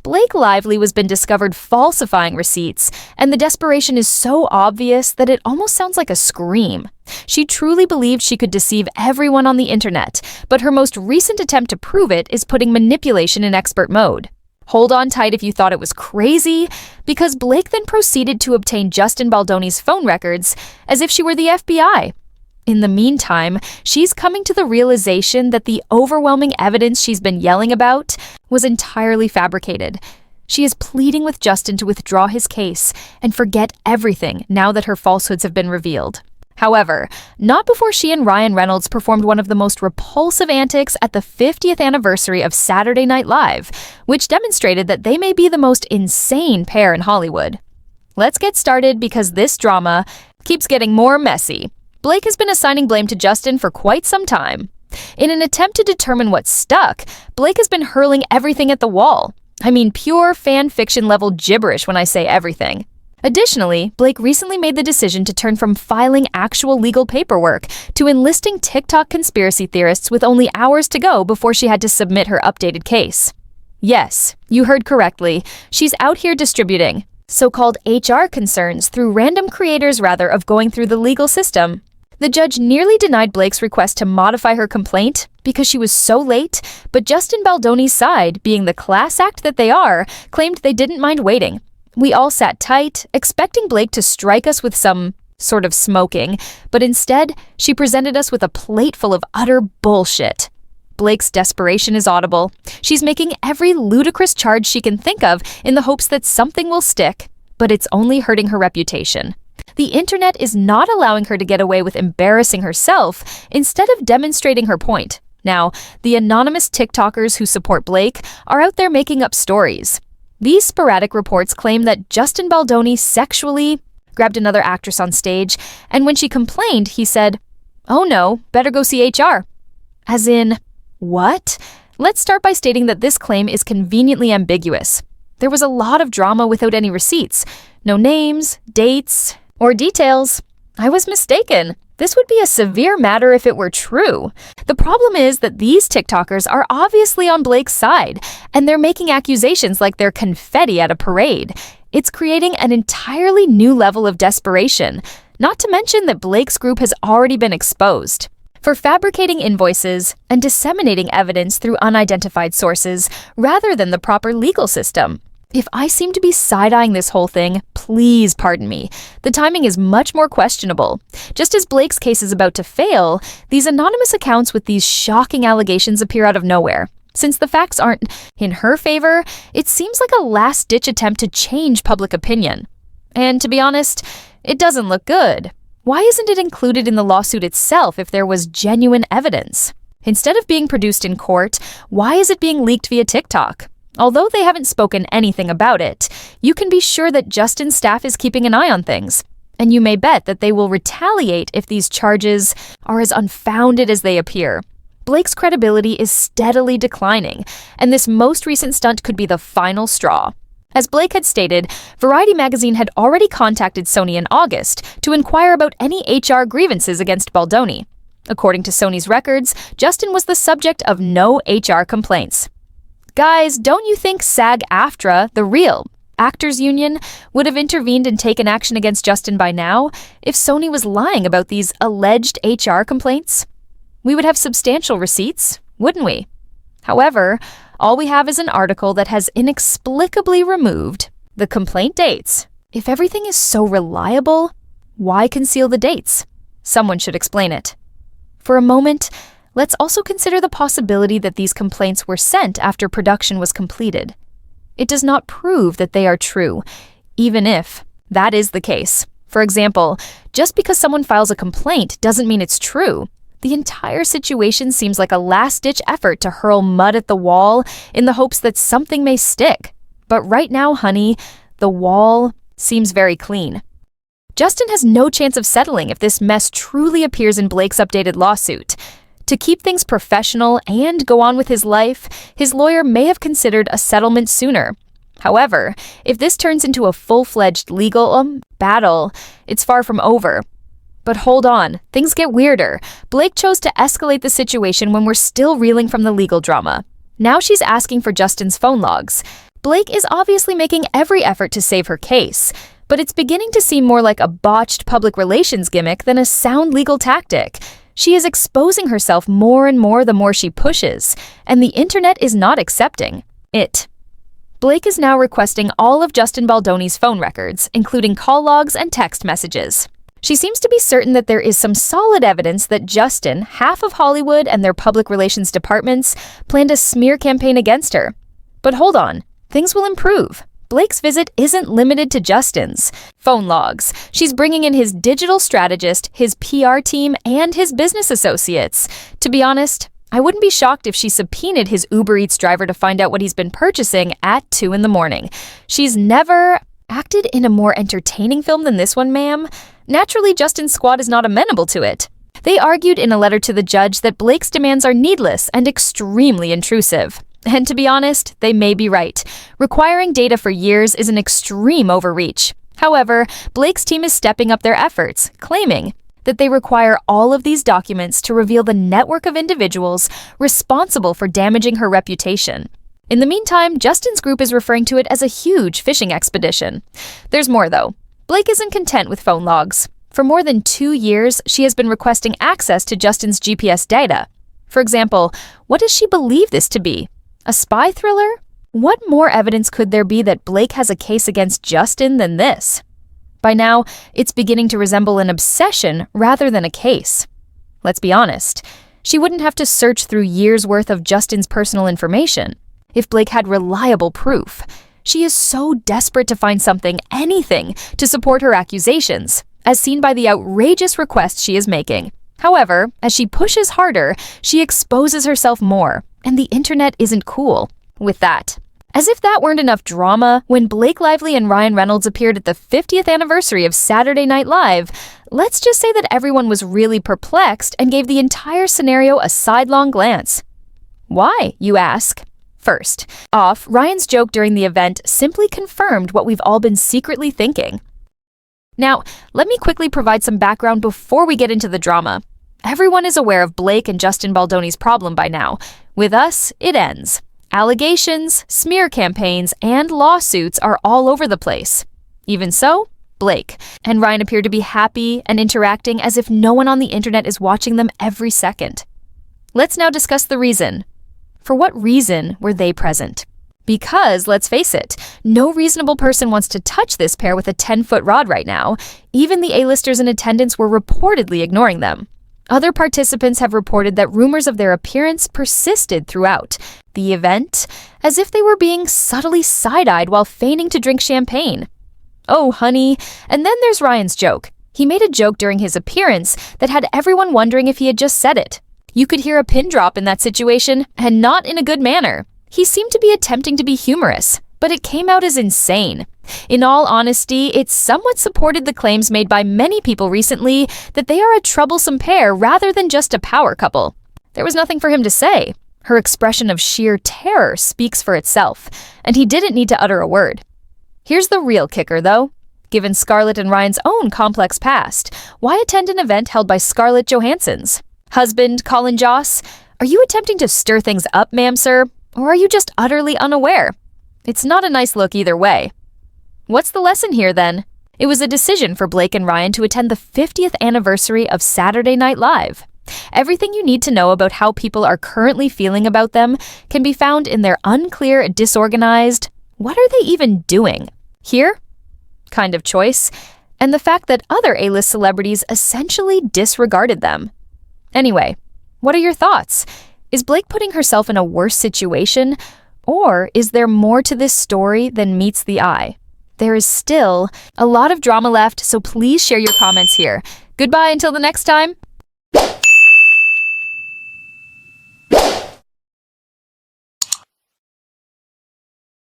Blake Lively has been discovered falsifying receipts, and the desperation is so obvious that it almost sounds like a scream. She truly believed she could deceive everyone on the internet, but her most recent attempt to prove it is putting manipulation in expert mode. Hold on tight if you thought it was crazy, because Blake then proceeded to obtain Justin Baldoni's phone records as if she were the FBI. In the meantime, she's coming to the realization that the overwhelming evidence she's been yelling about was entirely fabricated. She is pleading with Justin to withdraw his case and forget everything now that her falsehoods have been revealed. However, not before she and Ryan Reynolds performed one of the most repulsive antics at the 50th anniversary of Saturday Night Live, which demonstrated that they may be the most insane pair in Hollywood. Let's get started because this drama keeps getting more messy. Blake has been assigning blame to Justin for quite some time. In an attempt to determine what stuck, Blake has been hurling everything at the wall. I mean, pure fan fiction level gibberish when I say everything. Additionally, Blake recently made the decision to turn from filing actual legal paperwork to enlisting TikTok conspiracy theorists with only hours to go before she had to submit her updated case. Yes, you heard correctly. She's out here distributing so-called HR concerns through random creators rather of going through the legal system. The judge nearly denied Blake's request to modify her complaint because she was so late, but Justin Baldoni's side, being the class act that they are, claimed they didn't mind waiting. We all sat tight, expecting Blake to strike us with some sort of smoking, but instead, she presented us with a plate full of utter bullshit. Blake's desperation is audible. She's making every ludicrous charge she can think of in the hopes that something will stick, but it's only hurting her reputation. The internet is not allowing her to get away with embarrassing herself instead of demonstrating her point. Now, the anonymous TikTokers who support Blake are out there making up stories. These sporadic reports claim that Justin Baldoni sexually grabbed another actress on stage, and when she complained, he said, "Oh no, better go see HR." As in, what? Let's start by stating that this claim is conveniently ambiguous. There was a lot of drama without any receipts. No names, dates, or details. I was mistaken. This would be a severe matter if it were true. The problem is that these TikTokers are obviously on Blake's side, and they're making accusations like they're confetti at a parade. It's creating an entirely new level of desperation, not to mention that Blake's group has already been exposed for fabricating invoices and disseminating evidence through unidentified sources rather than the proper legal system. If I seem to be side-eyeing this whole thing, please pardon me. The timing is much more questionable. Just as Blake's case is about to fail, these anonymous accounts with these shocking allegations appear out of nowhere. Since the facts aren't in her favor, it seems like a last-ditch attempt to change public opinion. And to be honest, it doesn't look good. Why isn't it included in the lawsuit itself if there was genuine evidence? Instead of being produced in court, why is it being leaked via TikTok? Although they haven't spoken anything about it, you can be sure that Justin's staff is keeping an eye on things. And you may bet that they will retaliate if these charges are as unfounded as they appear. Blake's credibility is steadily declining, and this most recent stunt could be the final straw. As Blake had stated, Variety magazine had already contacted Sony in August to inquire about any HR grievances against Baldoni. According to Sony's records, Justin was the subject of no HR complaints. Guys, don't you think SAG-AFTRA, the real actors union, would have intervened and taken action against Justin by now if Sony was lying about these alleged HR complaints? We would have substantial receipts, wouldn't we? However, all we have is an article that has inexplicably removed the complaint dates. If everything is so reliable, why conceal the dates? Someone should explain it. For a moment, let's also consider the possibility that these complaints were sent after production was completed. It does not prove that they are true, even if that is the case. For example, just because someone files a complaint doesn't mean it's true. The entire situation seems like a last-ditch effort to hurl mud at the wall in the hopes that something may stick. But right now, honey, the wall seems very clean. Justin has no chance of settling if this mess truly appears in Blake's updated lawsuit. To keep things professional and go on with his life, his lawyer may have considered a settlement sooner. However, if this turns into a full-fledged legal battle, it's far from over. But hold on, things get weirder. Blake chose to escalate the situation when we're still reeling from the legal drama. Now she's asking for Justin's phone logs. Blake is obviously making every effort to save her case, but it's beginning to seem more like a botched public relations gimmick than a sound legal tactic. She is exposing herself more and more the more she pushes, and the internet is not accepting it. Blake is now requesting all of Justin Baldoni's phone records, including call logs and text messages. She seems to be certain that there is some solid evidence that Justin, half of Hollywood, and their public relations departments planned a smear campaign against her. But hold on, things will improve. Blake's visit isn't limited to Justin's phone logs. She's bringing in his digital strategist, his PR team, and his business associates. To be honest, I wouldn't be shocked if she subpoenaed his Uber Eats driver to find out what he's been purchasing at 2 a.m. She's never acted in a more entertaining film than this one, ma'am. Naturally, Justin's squad is not amenable to it. They argued in a letter to the judge that Blake's demands are needless and extremely intrusive. And to be honest, they may be right. Requiring data for years is an extreme overreach. However, Blake's team is stepping up their efforts, claiming that they require all of these documents to reveal the network of individuals responsible for damaging her reputation. In the meantime, Justin's group is referring to it as a huge fishing expedition. There's more, though. Blake isn't content with phone logs. For more than 2 years, she has been requesting access to Justin's GPS data. For example, what does she believe this to be? A spy thriller? What more evidence could there be that Blake has a case against Justin than this? By now, it's beginning to resemble an obsession rather than a case. Let's be honest, she wouldn't have to search through years' worth of Justin's personal information if Blake had reliable proof. She is so desperate to find something, anything, to support her accusations, as seen by the outrageous requests she is making. However, as she pushes harder, she exposes herself more, and the internet isn't cool with that. As if that weren't enough drama, when Blake Lively and Ryan Reynolds appeared at the 50th anniversary of Saturday Night Live, let's just say that everyone was really perplexed and gave the entire scenario a sidelong glance. Why, you ask? First off, Ryan's joke during the event simply confirmed what we've all been secretly thinking. Now, let me quickly provide some background before we get into the drama. Everyone is aware of Blake and Justin Baldoni's problem by now. With us, it ends. Allegations, smear campaigns, and lawsuits are all over the place. Even so, Blake and Ryan appear to be happy and interacting as if no one on the internet is watching them every second. Let's now discuss the reason. For what reason were they present? Because, let's face it, no reasonable person wants to touch this pair with a 10-foot rod right now. Even the A-listers in attendance were reportedly ignoring them. Other participants have reported that rumors of their appearance persisted throughout the event, as if they were being subtly side-eyed while feigning to drink champagne. Oh, honey. And then there's Ryan's joke. He made a joke during his appearance that had everyone wondering if he had just said it. You could hear a pin drop in that situation, and not in a good manner. He seemed to be attempting to be humorous, but it came out as insane. In all honesty, it somewhat supported the claims made by many people recently that they are a troublesome pair rather than just a power couple. There was nothing for him to say. Her expression of sheer terror speaks for itself, and he didn't need to utter a word. Here's the real kicker, though. Given Scarlett and Ryan's own complex past, why attend an event held by Scarlett Johansson's husband, Colin Joss? Are you attempting to stir things up, ma'am, sir? Or are you just utterly unaware? It's not a nice look either way. What's the lesson here, then? It was a decision for Blake and Ryan to attend the 50th anniversary of Saturday Night Live. Everything you need to know about how people are currently feeling about them can be found in their unclear, disorganized, what are they even doing here? Kind of choice, and the fact that other A-list celebrities essentially disregarded them. Anyway, what are your thoughts? Is Blake putting herself in a worse situation, or is there more to this story than meets the eye? There is still a lot of drama left, so please share your comments here. Goodbye until the next time.